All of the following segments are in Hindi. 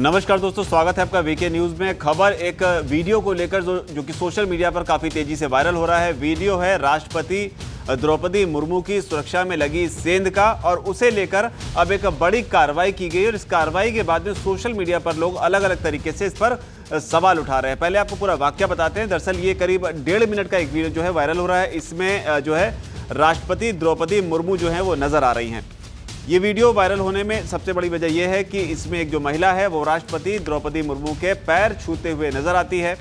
नमस्कार दोस्तों, स्वागत है आपका वीके न्यूज में। खबर एक वीडियो को लेकर जो कि सोशल मीडिया पर काफी तेजी से वायरल हो रहा है। वीडियो है राष्ट्रपति द्रौपदी मुर्मू की सुरक्षा में लगी सेंध का, और उसे लेकर अब एक बड़ी कार्रवाई की गई। और इस कार्रवाई के बाद में सोशल मीडिया पर लोग अलग अलग तरीके से इस पर सवाल उठा रहे हैं। पहले आपको पूरा वाकया बताते हैं। दरअसल ये करीब 1.5 मिनट का एक वीडियो जो है वायरल हो रहा है। इसमें जो है राष्ट्रपति द्रौपदी मुर्मू जो है वो नजर आ रही हैं। ये वीडियो वायरल होने में सबसे बड़ी वजह यह है कि इसमें एक जो महिला है वो राष्ट्रपति द्रौपदी मुर्मू के पैर छूते हुए नजर आती है।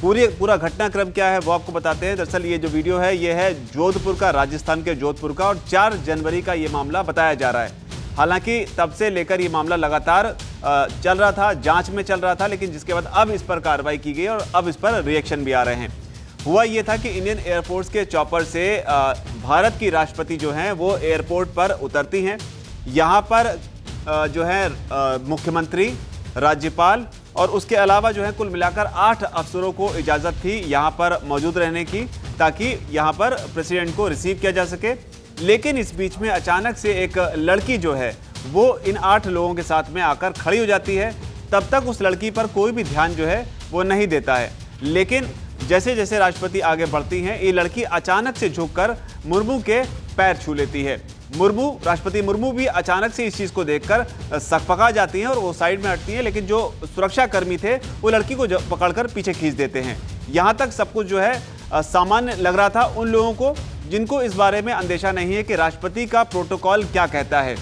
पूरा घटनाक्रम क्या है वो आपको बताते हैं। दरअसल ये जो वीडियो है ये है जोधपुर का, राजस्थान के जोधपुर का, और 4 जनवरी का ये मामला बताया जा रहा है। हालांकि तब से लेकर ये मामला लगातार चल रहा था, जांच में चल रहा था, लेकिन जिसके बाद अब इस पर कार्रवाई की गई और अब इस पर रिएक्शन भी आ रहे हैं। हुआ ये था कि इंडियन एयरफोर्स के चॉपर से भारत की राष्ट्रपति जो हैं वो एयरपोर्ट पर उतरती हैं। यहाँ पर जो है मुख्यमंत्री, राज्यपाल और उसके अलावा जो है कुल मिलाकर 8 अफसरों को इजाज़त थी यहाँ पर मौजूद रहने की, ताकि यहाँ पर प्रेसिडेंट को रिसीव किया जा सके। लेकिन इस बीच में अचानक से एक लड़की जो है वो इन 8 लोगों के साथ में आकर खड़ी हो जाती है। तब तक उस लड़की पर कोई भी ध्यान जो है वो नहीं देता है। लेकिन जैसे जैसे राष्ट्रपति आगे बढ़ती हैं, ये लड़की अचानक से झुककर मुर्मू के पैर छू लेती है। राष्ट्रपति मुर्मू भी अचानक से इस चीज़ को देखकर सकपका जाती हैं और वो साइड में हटती हैं। लेकिन जो सुरक्षा कर्मी थे वो लड़की को पकड़कर पीछे खींच देते हैं। यहाँ तक सब कुछ जो है सामान्य लग रहा था उन लोगों को जिनको इस बारे में अंदेशा नहीं है कि राष्ट्रपति का प्रोटोकॉल क्या कहता है,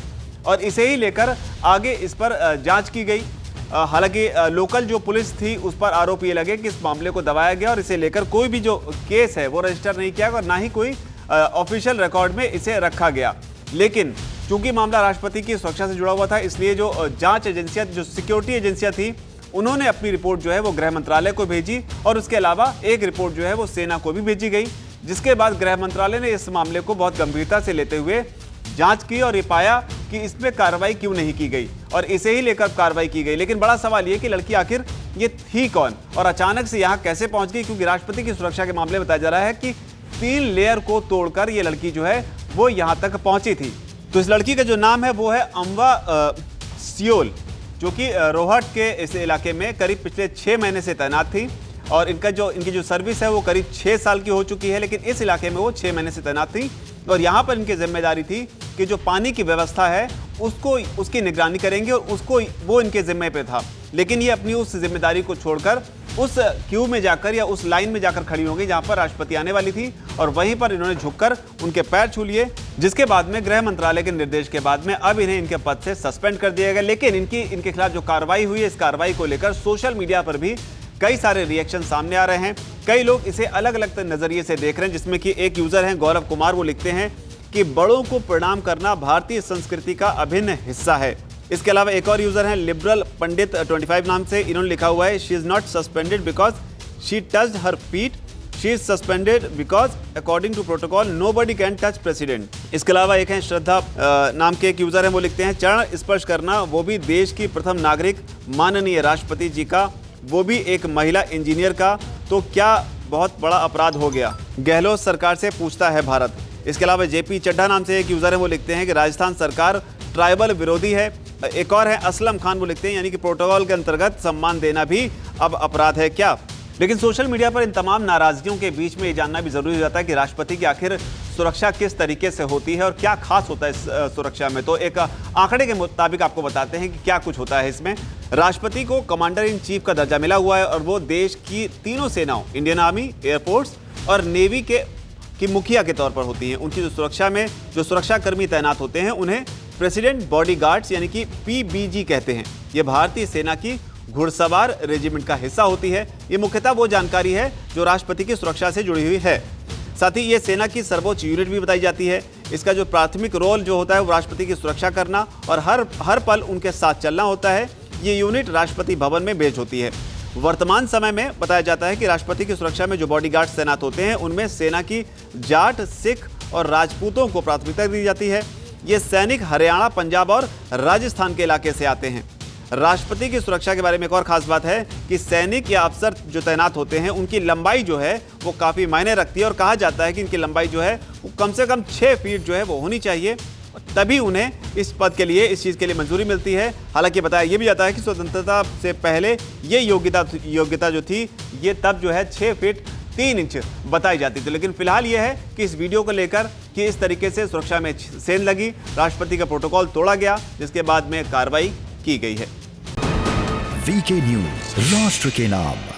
और इसे ही लेकर आगे इस पर जाँच की गई। हालांकि लोकल जो पुलिस थी उस पर आरोप ये लगे कि इस मामले को दबाया गया और इसे लेकर कोई भी जो केस है वो रजिस्टर नहीं किया और ना ही कोई ऑफिशियल रिकॉर्ड में इसे रखा गया। लेकिन चूंकि मामला राष्ट्रपति की सुरक्षा से जुड़ा हुआ था, इसलिए जो जांच एजेंसियां, जो सिक्योरिटी एजेंसियां थी, उन्होंने अपनी रिपोर्ट जो है वो गृह मंत्रालय को भेजी और उसके अलावा एक रिपोर्ट जो है वो सेना को भी भेजी गई। जिसके बाद गृह मंत्रालय ने इस मामले को बहुत गंभीरता से लेते हुए जांच की और ये पाया कि इसमें कार्रवाई क्यों नहीं की गई, और इसे ही लेकर कार्रवाई की गई। लेकिन बड़ा सवाल ये कि लड़की आखिर ये थी कौन और अचानक से यहाँ कैसे पहुंच गई, क्योंकि राष्ट्रपति की सुरक्षा के मामले में बताया जा रहा है कि 3 लेयर को तोड़कर ये लड़की जो है वो यहाँ तक पहुंची थी। तो इस लड़की का जो नाम है वो है अम्वा सियोल, जो कि रोहट के इस इलाके में करीब पिछले 6 महीने से तैनात थी। और इनकी जो सर्विस है वो करीब 6 साल की हो चुकी है, लेकिन इस इलाके में वो 6 महीने से तैनात थी। और यहाँ पर इनकी जिम्मेदारी थी कि जो पानी की व्यवस्था है उसकी निगरानी करेंगे, और वो इनके जिम्मे पे था। लेकिन ये अपनी उस जिम्मेदारी को छोड़कर उस क्यू में जाकर या उस लाइन में जाकर खड़ी होंगी जहां पर राष्ट्रपति आने वाली थी, और वहीं पर इन्होंने झुककर उनके पैर छू लिए। जिसके बाद में गृह मंत्रालय के निर्देश के बाद में अब इन्हें इनके पद से सस्पेंड कर दिया गया। लेकिन इनके खिलाफ जो कार्रवाई हुई है, इस कार्रवाई को लेकर सोशल मीडिया पर भी कई सारे रिएक्शन सामने आ रहे हैं। कई लोग इसे अलग अलग नजरिए से देख रहे हैं, जिसमें कि एक यूजर हैं गौरव कुमार, वो लिखते हैं कि बड़ों को प्रणाम करना भारतीय संस्कृति का अभिन्न हिस्सा है। इसके अलावा एक और यूजर हैं लिबरल पंडित 25 नाम से, इन्होंने लिखा हुआ है she is not suspended because she touched her feet, she is suspended because according to protocol nobody can touch president. इसके अलावा एक है श्रद्धा नाम के एक यूजर हैं, वो लिखते हैं चरण स्पर्श करना, वो भी देश की प्रथम नागरिक माननीय राष्ट्रपति जी का, वो भी एक महिला इंजीनियर का, तो क्या बहुत बड़ा अपराध हो गया। गहलोत सरकार से पूछता है भारत। इसके अलावा जेपी चड्ढा नाम से एक यूजर है, वो लिखते हैं कि राजस्थान सरकार ट्राइबल विरोधी है। एक और है असलम खान, वो लिखते हैं यानी कि प्रोटोकॉल के अंतर्गत सम्मान देना भी अब अपराध है क्या। लेकिन सोशल मीडिया पर इन तमाम नाराजगियों के बीच में ये जानना भी जरूरी हो जाता है कि राष्ट्रपति की आखिर सुरक्षा किस तरीके से होती है और क्या खास होता है इस सुरक्षा में। तो एक आंकड़े के मुताबिक आपको बताते हैं कि क्या कुछ होता है इसमें। राष्ट्रपति को कमांडर इन चीफ का दर्जा मिला हुआ है, और वो देश की तीनों सेनाओं, इंडियन आर्मी, एयरफोर्स और नेवी की मुखिया के तौर पर होती हैं। उनकी जो सुरक्षा में जो सुरक्षाकर्मी तैनात होते हैं उन्हें प्रेसिडेंट बॉडीगार्ड्स यानी कि पीबीजी कहते हैं। ये भारतीय सेना की घुड़सवार रेजिमेंट का हिस्सा होती है। ये मुख्यतः वो जानकारी है जो राष्ट्रपति की सुरक्षा से जुड़ी हुई है। साथ ही ये सेना की सर्वोच्च यूनिट भी बताई जाती है। इसका जो प्राथमिक रोल जो होता है वो राष्ट्रपति की सुरक्षा करना और हर पल उनके साथ चलना होता है। ये यूनिट राष्ट्रपति भवन में बेस्ड होती है। वर्तमान समय में बताया जाता है कि राष्ट्रपति की सुरक्षा में जो बॉडीगार्ड्स तैनात होते हैं उनमें सेना की जाट, सिख और राजपूतों को प्राथमिकता दी जाती है। ये सैनिक हरियाणा, पंजाब और राजस्थान के इलाके से आते हैं। राष्ट्रपति की सुरक्षा के बारे में एक और खास बात है कि सैनिक या अफसर जो तैनात होते हैं उनकी लंबाई जो है वो काफ़ी मायने रखती है, और कहा जाता है कि इनकी लंबाई जो है वो कम से कम 6 फीट जो है वो होनी चाहिए। तभी उन्हें इस पद के लिए, इस चीज़ के लिए मंजूरी मिलती है। हालांकि बताया यह भी जाता है कि स्वतंत्रता से पहले ये योग्यता जो थी ये तब जो है 6 फीट 3 इंच बताई जाती थी। लेकिन फिलहाल यह है कि इस वीडियो को लेकर कि इस तरीके से सुरक्षा में सेंध लगी, राष्ट्रपति का प्रोटोकॉल तोड़ा गया, जिसके बाद में कार्रवाई की गई है। वीके न्यूज, राष्ट्र के नाम।